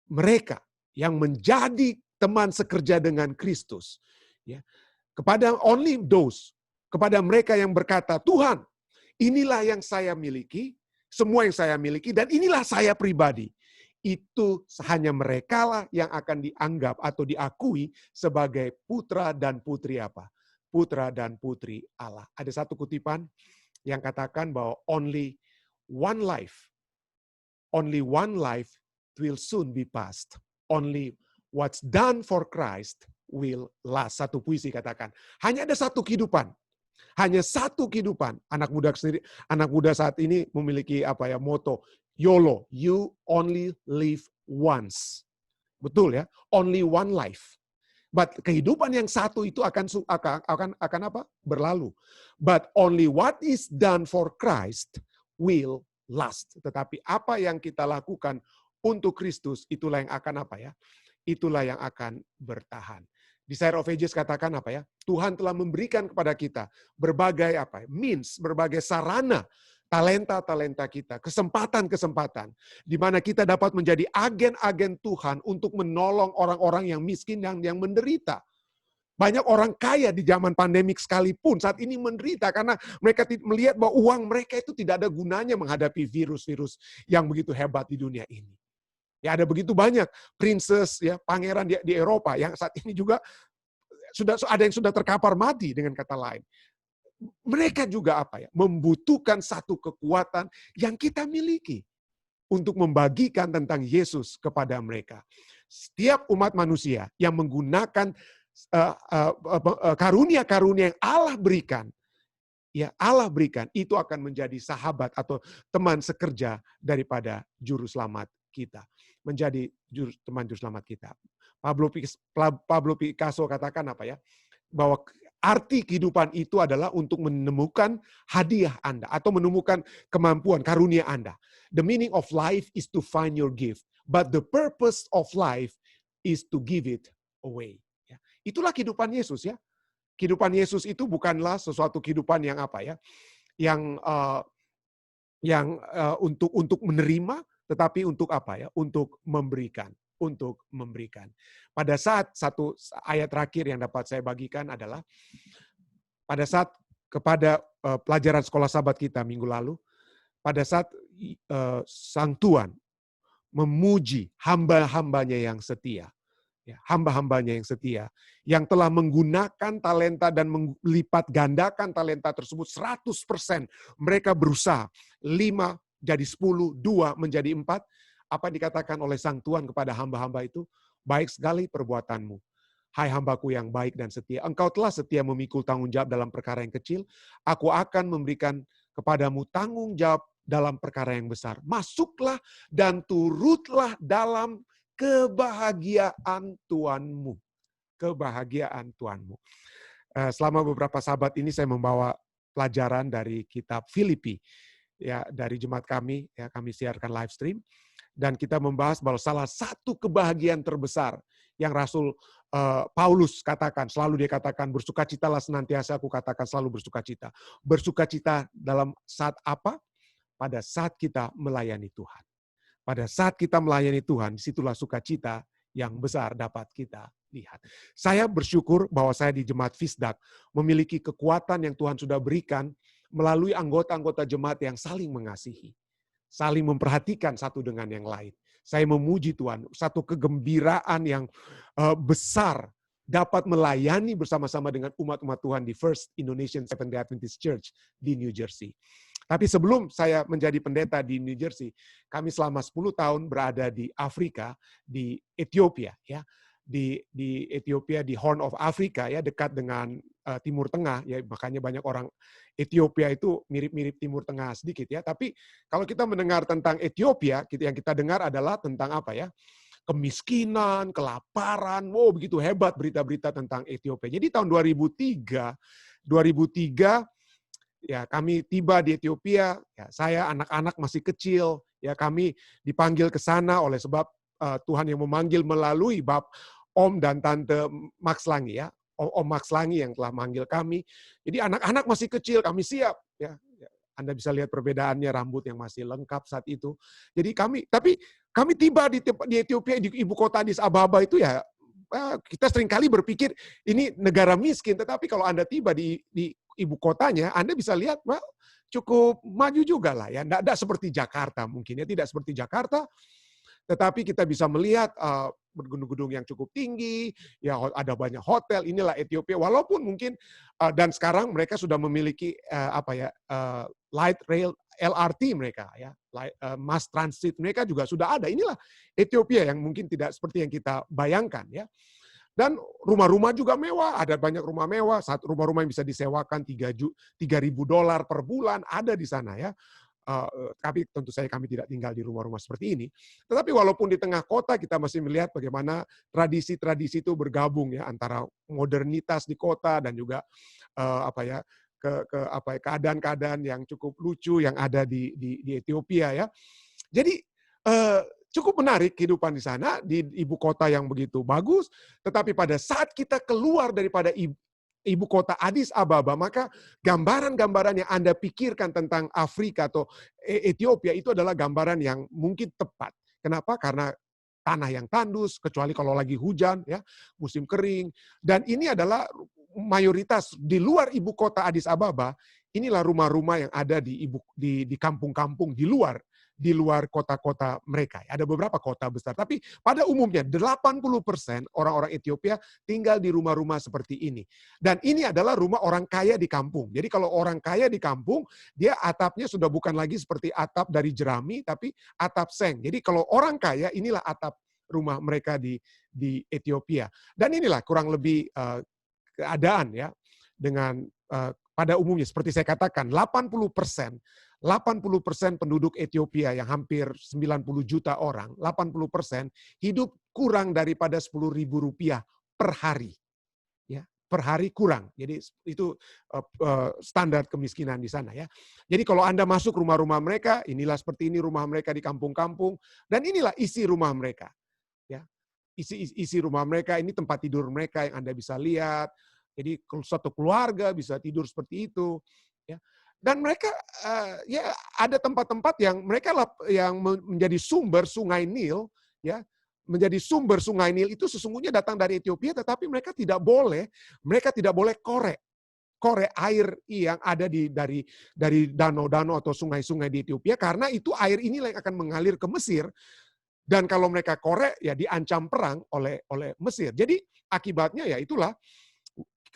mereka yang menjadi teman sekerja dengan Kristus, ya, kepada only those, kepada mereka yang berkata, Tuhan, inilah yang saya miliki, semua yang saya miliki, dan inilah saya pribadi. Itu hanya merekalah yang akan dianggap atau diakui sebagai putra dan putri apa? Putra dan putri Allah. Ada satu kutipan yang katakan bahwa only one life will soon be past. Only what's done for Christ will last. Satu puisi katakan. Hanya ada satu kehidupan. Hanya satu kehidupan. Anak muda saat ini memiliki apa ya, moto YOLO, you only live once. Betul ya? Only one life. But kehidupan yang satu itu akan apa? Berlalu. But only what is done for Christ will last. Tetapi apa yang kita lakukan untuk Kristus, itulah yang akan apa ya? Itulah yang akan bertahan. Desire of Ages katakan apa ya? Tuhan telah memberikan kepada kita berbagai apa? Means, berbagai sarana, talenta-talenta kita, kesempatan-kesempatan di mana kita dapat menjadi agen-agen Tuhan untuk menolong orang-orang yang miskin dan yang menderita. Banyak orang kaya di zaman pandemik sekalipun saat ini menderita karena mereka melihat bahwa uang mereka itu tidak ada gunanya menghadapi virus-virus yang begitu hebat di dunia ini. Ya, ada begitu banyak princess ya, pangeran di Eropa yang saat ini juga sudah ada yang sudah terkapar mati, dengan kata lain. Mereka juga apa ya? Membutuhkan satu kekuatan yang kita miliki untuk membagikan tentang Yesus kepada mereka. Setiap umat manusia yang menggunakan karunia-karunia yang Allah berikan, ya Allah berikan, itu akan menjadi sahabat atau teman sekerja daripada juru selamat kita. Menjadi teman juru selamat kita. Pablo Picasso katakan apa ya? Bahwa arti kehidupan itu adalah untuk menemukan hadiah Anda atau menemukan kemampuan, karunia Anda. The meaning of life is to find your gift, but the purpose of life is to give it away. Ya. Itulah kehidupan Yesus ya. Kehidupan Yesus itu bukanlah sesuatu kehidupan yang apa ya? Yang untuk menerima, tetapi untuk apa ya? Untuk memberikan. Untuk memberikan. Pada saat satu ayat terakhir yang dapat saya bagikan adalah pada saat kepada pelajaran sekolah sahabat kita minggu lalu, pada saat Sang Tuhan memuji hamba-hambanya yang setia, ya, hamba-hambanya yang setia, yang telah menggunakan talenta dan melipat gandakan talenta tersebut 100%. Mereka berusaha 5 jadi 10, 2 menjadi 4. Apa dikatakan oleh Sang Tuhan kepada hamba-hamba itu? Baik sekali perbuatanmu. Hai hambaku yang baik dan setia. Engkau telah setia memikul tanggung jawab dalam perkara yang kecil. Aku akan memberikan kepadamu tanggung jawab dalam perkara yang besar. Masuklah dan turutlah dalam kebahagiaan Tuhanmu. Kebahagiaan Tuhanmu. Selama beberapa sahabat ini saya membawa pelajaran dari kitab Filipi. Ya, dari jemaat kami, ya kami siarkan live stream. Dan kita membahas bahwa salah satu kebahagiaan terbesar yang Rasul Paulus katakan, selalu dia katakan, bersukacitalah senantiasa, aku katakan selalu bersukacita. Bersukacita dalam saat apa? Pada saat kita melayani Tuhan. Pada saat kita melayani Tuhan, disitulah sukacita yang besar dapat kita lihat. Saya bersyukur bahwa saya di Jemaat Fisdak memiliki kekuatan yang Tuhan sudah berikan melalui anggota-anggota jemaat yang saling mengasihi. Saling memperhatikan satu dengan yang lain. Saya memuji Tuhan, satu kegembiraan yang besar dapat melayani bersama-sama dengan umat-umat Tuhan di First Indonesian Seventh-day Adventist Church di New Jersey. Tapi sebelum saya menjadi pendeta di New Jersey, kami selama 10 tahun berada di Afrika, di Ethiopia, ya. Di Ethiopia, di Horn of Africa, ya, dekat dengan Timur Tengah, ya, makanya banyak orang Ethiopia itu mirip-mirip Timur Tengah sedikit, ya. Tapi kalau kita mendengar tentang Ethiopia, yang kita dengar adalah tentang apa, ya? Kemiskinan, kelaparan, wow, begitu hebat berita-berita tentang Ethiopia. Jadi tahun 2003 ya kami tiba di Ethiopia, ya, saya anak-anak masih kecil, ya kami dipanggil ke sana oleh sebab Tuhan yang memanggil melalui Om dan Tante Max Langi, ya. Om Max Langi yang telah manggil kami. Jadi anak-anak masih kecil, kami siap, ya. Anda bisa lihat perbedaannya, rambut yang masih lengkap saat itu. Jadi kami tiba di Ethiopia, di ibu kota Addis Ababa itu, ya kita seringkali berpikir ini negara miskin, tetapi kalau Anda tiba di ibu kotanya, Anda bisa lihat, well, cukup maju juga lah, ya. Tidak seperti Jakarta mungkin, ya, tidak seperti Jakarta, tetapi kita bisa melihat gedung-gedung yang cukup tinggi, ya ada banyak hotel. Inilah Ethiopia, walaupun mungkin dan sekarang mereka sudah memiliki light rail LRT mereka, ya, mass transit mereka juga sudah ada. Inilah Ethiopia yang mungkin tidak seperti yang kita bayangkan, ya. Dan rumah-rumah juga mewah, ada banyak rumah mewah. Saat rumah-rumah yang bisa disewakan $3.000 per bulan ada di sana, ya. Tapi tentu saja kami tidak tinggal di rumah-rumah seperti ini. Tetapi walaupun di tengah kota kita masih melihat bagaimana tradisi-tradisi itu bergabung, ya, antara modernitas di kota dan juga keadaan-keadaan yang cukup lucu yang ada di Ethiopia, ya. Jadi cukup menarik kehidupan di sana, di ibu kota yang begitu bagus. Tetapi pada saat kita keluar daripada ibu kota Addis Ababa, maka gambaran-gambaran yang Anda pikirkan tentang Afrika atau Ethiopia itu adalah gambaran yang mungkin tepat. Kenapa? Karena tanah yang tandus, kecuali kalau lagi hujan, ya, musim kering. Dan ini adalah mayoritas di luar ibu kota Addis Ababa, inilah rumah-rumah yang ada di kampung-kampung di luar kota-kota mereka. Ada beberapa kota besar, tapi pada umumnya 80% orang-orang Ethiopia tinggal di rumah-rumah seperti ini. Dan ini adalah rumah orang kaya di kampung. Jadi kalau orang kaya di kampung, dia atapnya sudah bukan lagi seperti atap dari jerami, tapi atap seng. Jadi kalau orang kaya, inilah atap rumah mereka di Ethiopia. Dan inilah kurang lebih keadaan, ya, dengan pada umumnya seperti saya katakan 80% penduduk Ethiopia yang hampir 90 juta orang, 80% hidup kurang daripada Rp10.000 per hari. Ya, per hari kurang. Jadi itu standar kemiskinan di sana, ya. Jadi kalau Anda masuk rumah-rumah mereka, inilah seperti ini rumah mereka di kampung-kampung, dan inilah isi rumah mereka. Ya. Isi rumah mereka, ini tempat tidur mereka yang Anda bisa lihat. Jadi suatu keluarga bisa tidur seperti itu, ya. Dan mereka ya ada tempat-tempat yang mereka yang menjadi sumber Sungai Nil, ya. Menjadi sumber Sungai Nil itu sesungguhnya datang dari Ethiopia, tetapi mereka tidak boleh korek air yang ada dari danau-danau atau sungai-sungai di Ethiopia, karena itu air inilah yang akan mengalir ke Mesir. Dan kalau mereka korek, ya diancam perang oleh Mesir. Jadi akibatnya ya itulah,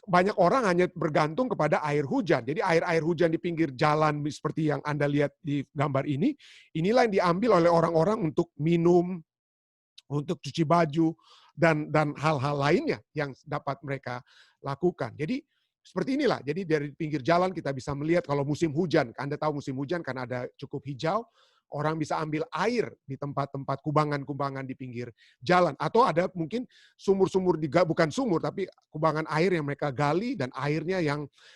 banyak orang hanya bergantung kepada air hujan. Jadi air hujan di pinggir jalan seperti yang Anda lihat di gambar ini, inilah yang diambil oleh orang-orang untuk minum, untuk cuci baju, dan hal-hal lainnya yang dapat mereka lakukan. Jadi seperti inilah. Jadi dari pinggir jalan kita bisa melihat kalau musim hujan. Anda tahu musim hujan karena ada cukup hijau, orang bisa ambil air di tempat-tempat kubangan-kubangan di pinggir jalan. Atau ada mungkin sumur-sumur, bukan sumur, tapi kubangan air yang mereka gali, dan airnya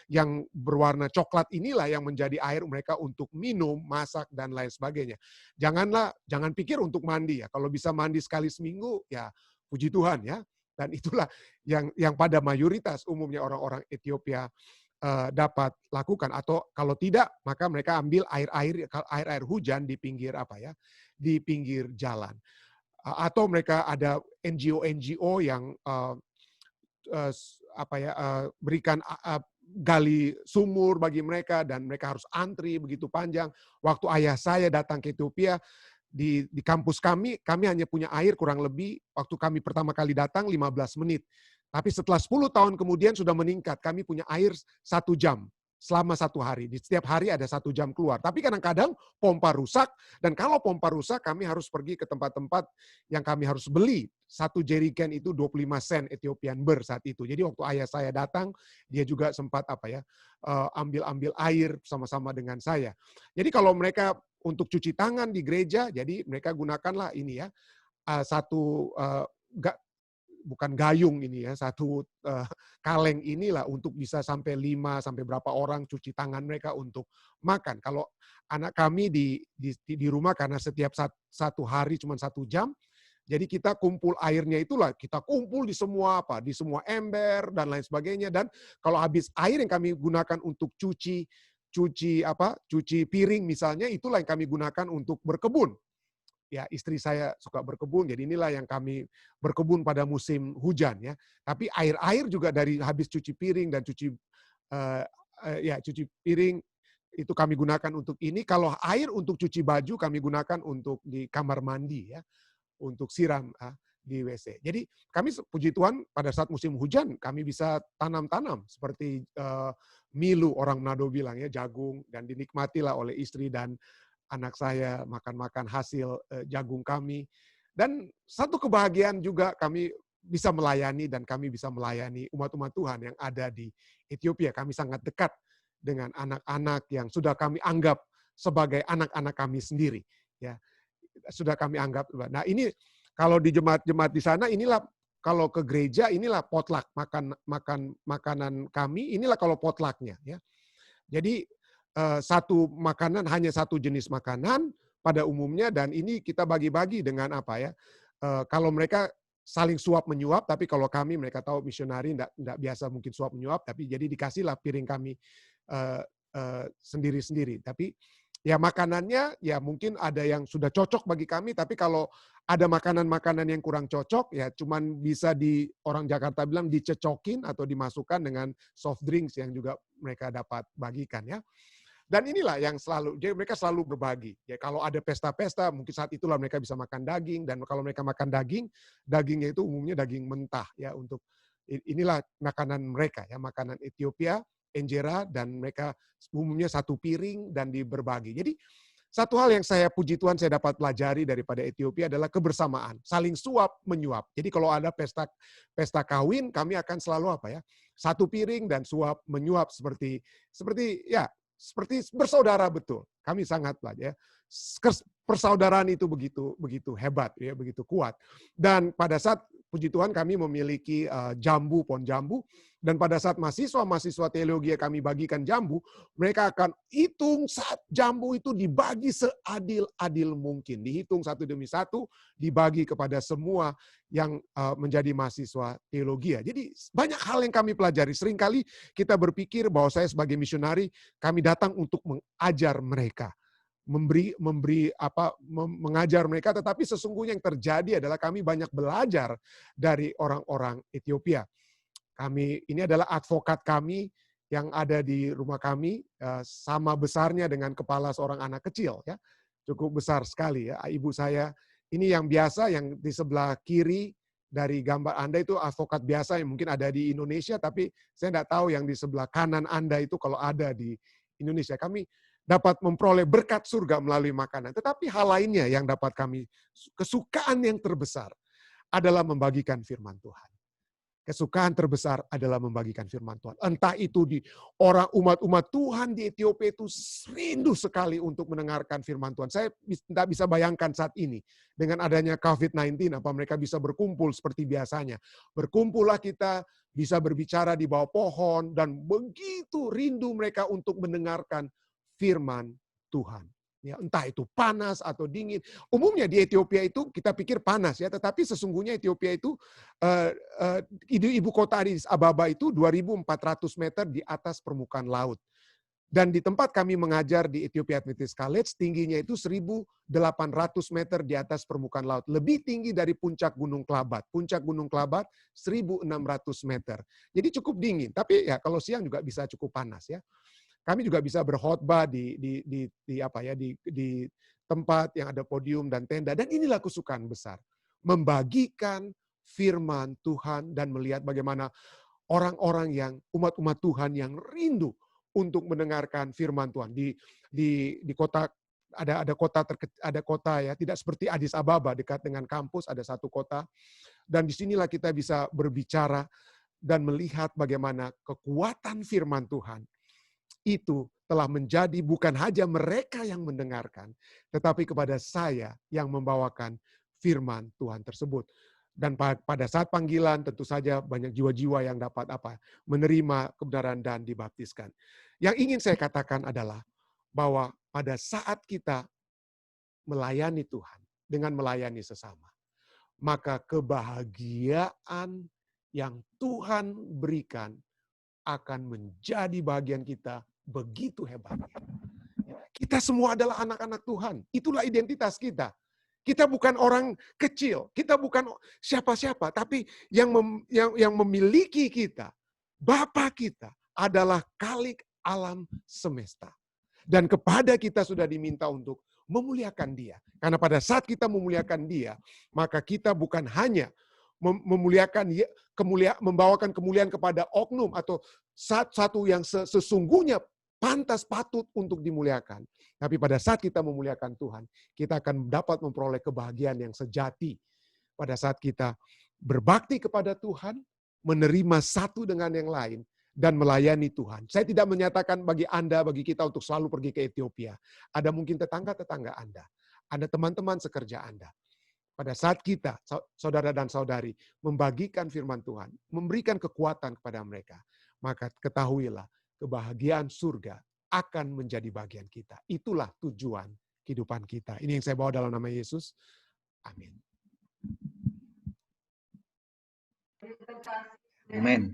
yang berwarna coklat inilah yang menjadi air mereka untuk minum, masak, dan lain sebagainya. Jangan pikir untuk mandi ya. Kalau bisa mandi sekali seminggu, ya puji Tuhan ya. Dan itulah yang pada mayoritas umumnya orang-orang Ethiopia dapat lakukan, atau kalau tidak maka mereka ambil air hujan di pinggir di pinggir jalan, atau mereka ada NGO yang berikan gali sumur bagi mereka, dan mereka harus antri begitu panjang. Waktu ayah saya datang ke Ethiopia, di kampus kami hanya punya air kurang lebih waktu kami pertama kali datang 15 menit. Tapi setelah 10 tahun kemudian sudah meningkat. Kami punya air 1 jam selama 1 hari. Di setiap hari ada 1 jam keluar. Tapi kadang-kadang pompa rusak, dan kalau pompa rusak kami harus pergi ke tempat-tempat yang kami harus beli. 1 jerigen itu 25 sen Ethiopian birr saat itu. Jadi waktu ayah saya datang, dia juga sempat ambil air sama-sama dengan saya. Jadi kalau mereka untuk cuci tangan di gereja, jadi mereka gunakanlah ini ya, bukan gayung ini ya, 1 kaleng inilah untuk bisa sampai 5 sampai berapa orang cuci tangan mereka untuk makan. Kalau anak kami di rumah karena setiap 1 hari cuma 1 jam, jadi kita kumpul airnya itulah, kita kumpul di semua ember dan lain sebagainya. Dan kalau habis air yang kami gunakan untuk cuci piring misalnya, itulah yang kami gunakan untuk berkebun. Ya, istri saya suka berkebun, jadi inilah yang kami berkebun pada musim hujan ya. Tapi air juga dari habis cuci piring dan cuci piring itu kami gunakan untuk ini. Kalau air untuk cuci baju kami gunakan untuk di kamar mandi ya, untuk siram di WC. Jadi kami puji Tuhan pada saat musim hujan kami bisa tanam seperti milu, orang Manado bilang ya, jagung, dan dinikmatilah oleh istri dan anak saya makan hasil jagung kami. Dan satu kebahagiaan juga kami bisa melayani, dan kami bisa melayani umat-umat Tuhan yang ada di Ethiopia. Kami sangat dekat dengan anak-anak yang sudah kami anggap sebagai anak-anak kami sendiri. Ya, sudah kami anggap. Nah ini kalau di jemaat-jemaat di sana, inilah kalau ke gereja, inilah potluck, makanan kami, inilah kalau potlucknya. Ya. Jadi satu makanan, hanya 1 jenis makanan pada umumnya, dan ini kita bagi-bagi dengan kalau mereka saling suap menyuap, tapi kalau kami, mereka tahu misionari enggak biasa mungkin suap menyuap, tapi jadi dikasihlah piring kami sendiri-sendiri. Tapi ya makanannya ya mungkin ada yang sudah cocok bagi kami, tapi kalau ada makanan-makanan yang kurang cocok, ya cuman bisa orang Jakarta bilang dicecokin atau dimasukkan dengan soft drinks yang juga mereka dapat bagikan ya. Dan inilah yang jadi mereka selalu berbagi. Ya, kalau ada pesta-pesta, mungkin saat itulah mereka bisa makan daging, dan kalau mereka makan dagingnya itu umumnya daging mentah ya, untuk inilah makanan mereka ya, makanan Ethiopia, injera, dan mereka umumnya 1 piring dan berbagi. Jadi satu hal yang saya puji Tuhan saya dapat pelajari daripada Ethiopia adalah kebersamaan, saling suap menyuap. Jadi kalau ada pesta kawin, kami akan selalu 1 piring dan suap menyuap seperti bersaudara betul. Kami sangat ya. Persaudaraan itu begitu hebat ya, begitu kuat. Dan pada saat puji Tuhan kami memiliki pohon jambu, dan pada saat mahasiswa teologi kami bagikan jambu, mereka akan hitung jambu itu dibagi seadil-adil mungkin, dihitung 1 demi 1, dibagi kepada semua yang menjadi mahasiswa teologi. Jadi banyak hal yang kami pelajari. Seringkali kita berpikir bahwa saya sebagai misionari, kami datang untuk mengajar mereka, mengajar mereka, tetapi sesungguhnya yang terjadi adalah kami banyak belajar dari orang-orang Ethiopia. Ini adalah advokat kami yang ada di rumah kami, sama besarnya dengan kepala seorang anak kecil ya, cukup besar sekali ya. Ibu saya ini yang biasa, yang di sebelah kiri dari gambar Anda itu advokat biasa yang mungkin ada di Indonesia, tapi saya tidak tahu yang di sebelah kanan Anda itu kalau ada di Indonesia. Kami dapat memperoleh berkat surga melalui makanan. Tetapi hal lainnya yang dapat kami, kesukaan yang terbesar adalah membagikan firman Tuhan. Kesukaan terbesar adalah membagikan firman Tuhan. Entah itu di umat-umat Tuhan di Ethiopia itu rindu sekali untuk mendengarkan firman Tuhan. Saya tidak bisa bayangkan saat ini dengan adanya COVID-19 apa mereka bisa berkumpul seperti biasanya. Berkumpullah kita bisa berbicara di bawah pohon dan begitu rindu mereka untuk mendengarkan firman Tuhan. Ya, entah itu panas atau dingin. Umumnya di Ethiopia itu kita pikir panas ya, tetapi sesungguhnya Ethiopia itu ibu kota Addis Ababa itu 2.400 meter di atas permukaan laut. Dan di tempat kami mengajar di Ethiopia Adventist College, tingginya itu 1.800 meter di atas permukaan laut. Lebih tinggi dari puncak Gunung Klabat. Puncak Gunung Klabat 1.600 meter. Jadi cukup dingin, tapi ya kalau siang juga bisa cukup panas ya. Kami juga bisa berkhotbah di tempat yang ada podium dan tenda. Dan inilah kesukaan besar. Membagikan firman Tuhan dan melihat bagaimana orang-orang yang umat-umat Tuhan yang rindu untuk mendengarkan firman Tuhan. Di kota ada kota ya, tidak seperti Addis Ababa dekat dengan kampus, ada satu kota. Dan disinilah kita bisa berbicara dan melihat bagaimana kekuatan firman Tuhan itu telah menjadi bukan hanya mereka yang mendengarkan, tetapi kepada saya yang membawakan firman Tuhan tersebut. Dan pada saat panggilan tentu saja banyak jiwa-jiwa yang dapat menerima kebenaran dan dibaptiskan. Yang ingin saya katakan adalah bahwa pada saat kita melayani Tuhan dengan melayani sesama, maka kebahagiaan yang Tuhan berikan akan menjadi bagian kita begitu hebatnya. Kita semua adalah anak-anak Tuhan. Itulah identitas kita. Kita bukan orang kecil, kita bukan siapa-siapa, tapi yang memiliki kita, Bapa kita adalah Khalik alam semesta. Dan kepada kita sudah diminta untuk memuliakan Dia. Karena pada saat kita memuliakan Dia, maka kita bukan hanya membawakan kemuliaan kepada oknum atau satu yang sesungguhnya pantas patut untuk dimuliakan. Tapi pada saat kita memuliakan Tuhan, kita akan dapat memperoleh kebahagiaan yang sejati. Pada saat kita berbakti kepada Tuhan, menerima satu dengan yang lain, dan melayani Tuhan. Saya tidak menyatakan bagi kita untuk selalu pergi ke Ethiopia. Ada mungkin tetangga-tetangga Anda. Ada teman-teman sekerja Anda. Pada saat kita, saudara dan saudari, membagikan firman Tuhan, memberikan kekuatan kepada mereka, maka ketahuilah, kebahagiaan surga akan menjadi bagian kita. Itulah tujuan kehidupan kita. Ini yang saya bawa dalam nama Yesus. Amin. Amin.